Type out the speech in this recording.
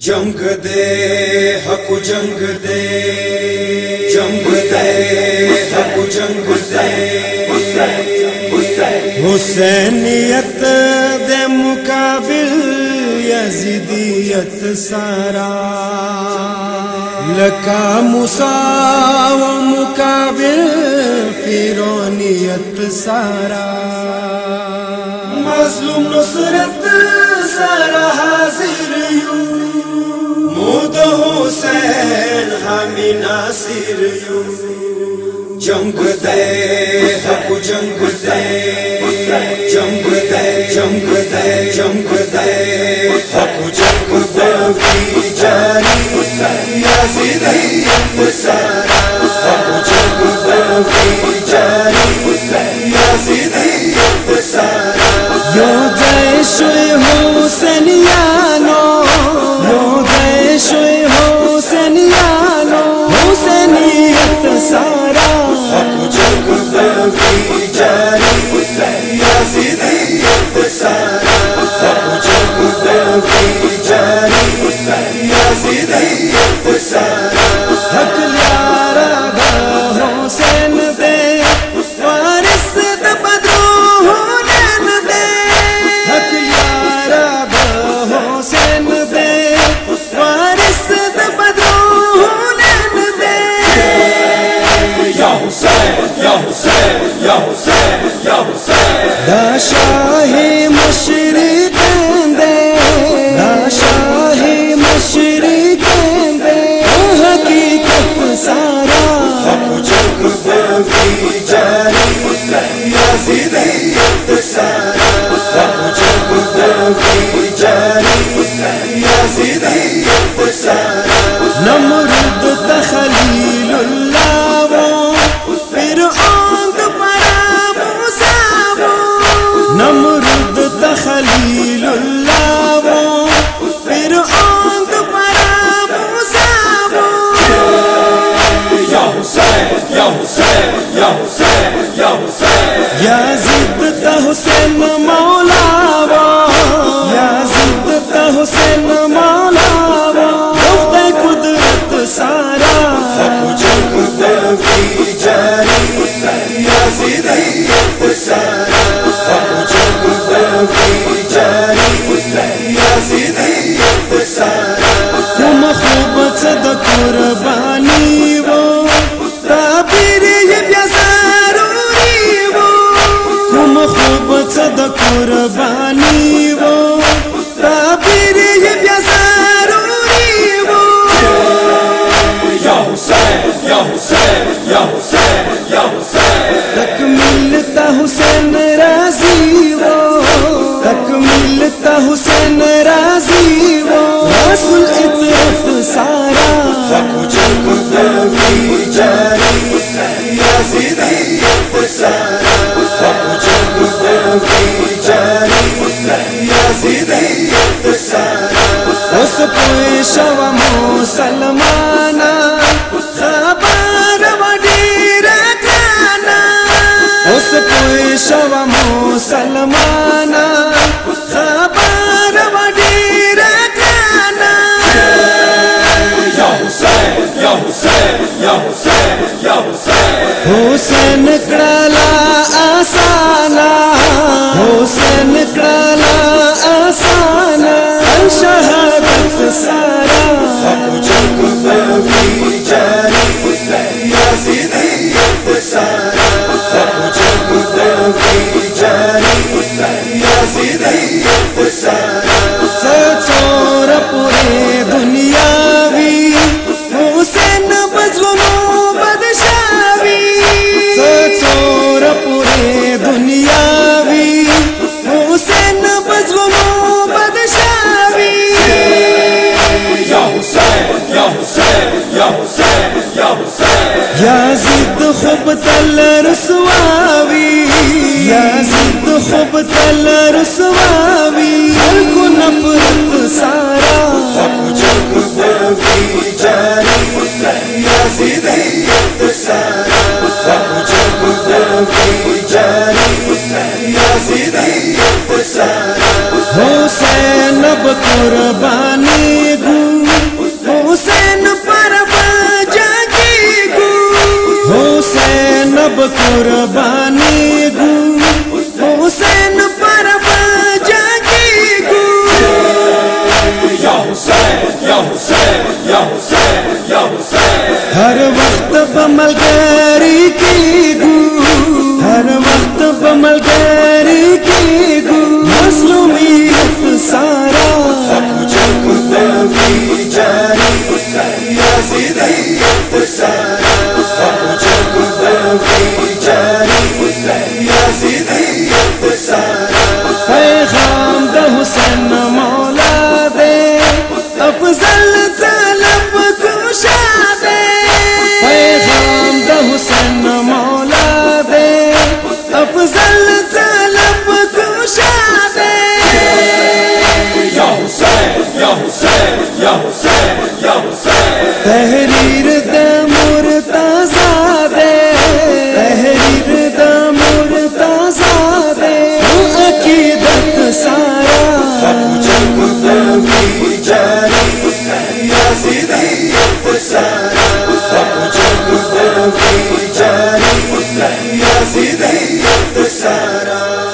جنگ دے حق جنگ دے، جنگ دے حق جنگ دے، حسینیت دے مقابل یزیدیت سارا، لکا موسیٰ و مقابل فرعونیت سارا، مظلوم نصرت سارا حاضر یوں، مود حسین ہمی ناصر یوں، جنگ دے حق جنگ دے، جنگ دے جنگ دے جنگ دے حق جنگ باقی جاری، یزیدیت سارا حق جنگ باقی جاری، یزیدیت سارا یو جیشوی حسینیانو، یو جیشوی حسینیانو، حسینیت سارا حق جنگ باقی جاری، یزیدیت سارا حق جنگ باقی جاری، یزیدیت سارا حق یارا دا حسین دے، وارث دا بدرون دے، حق یارا دا حسین دے، وارث دا بدرون دے، یا حسین یا حسین یا حسین یا حسین، دا شاہ مشرقین دے، دا شاہ مشرقین دے، حقیقت سارا حق جنگ باقی جاری، یزیدیت سارا حق جنگ باقی جاری، یزیدیت سارا نمرود تخلیل اللہ وہ فرعون دوبارہ موسیٰ وہ، نمرود تخلیل اللہ وہ فرعون دوبارہ موسیٰ وہ، یا حسین یا حسین یا حسین یا حسین، یزید تا حسین مولا وہ، یزید تا حسین مولا وہ، خدا قدرت سارا حق جنگ باقی جاری، یزیدیت سارا حق جنگ باقی جاری، یزیدیت سارا تم خوب صد قربانی وہ، تعبیر یہ بیا ضروری وہ، تم خوب صد قربانی وہ، تعبیر یہ بیا ضروری وہ، یا حسین یا حسین یا حسین یا حسین، تکمیل تا حسین راضی وہ، تکمیل تا حسین راضی وہ، رسول اطرت سارا حق جنگ باقی جاری، یزیدیت سارا حق جنگ باقی جاری، یزیدیت سارا اس پوئے شوا مسلمانا، خبر وڈیر کانا، اس پوئے شوا مسلمانا، خبر وڈیر کانا، یا حسین یا حسین یا حسین یا حسین، حسین کڑالا آسانا، حسین کڑالا آسانا، شہادت سارا حق جنگ باقی جاری، یزیدیت سارا حق جنگ باقی جاری، یزیدیت سارا سچور پورے دنیاوی، حسین بزلونو بدشاوی، سچور پورے دنیاوی، حسین بزلونو بدشاوی، یا حسین یا حسین یا حسین یا حسین، یزید خوب تل رسواوی، یزید خوب تل رسواوی، کو نفرت سارا حق جنگ باقی جاری، یزیدیت سارا حق جنگ باقی جاری، یزیدیت سارا حسین اب قربانی گو زبانی گو حسین پر جاگی گو یا حسین یا حسین یا حسین یا حسین ہر وقت بملگری کی گو ہر وقت بملگری کی گو مظلومیت سارا کچھ گفتگی جاری یزیدیت سارا کچھ گفتگی جاری یزیدیت سارا پیغام دا حسین مولا دے افضل طلب گوشا دے پیغام دا حسین مولا دے افضل طلب گوشا دے یا حسین یا حسین یا حسین یا حسین تحریر دا مرتضی دے تحریر دا مرتضی دے عقیدت سارا کچھ گفتگی جاری یزیدیت سارا کچھ گفتگی جاری یزیدیت سارا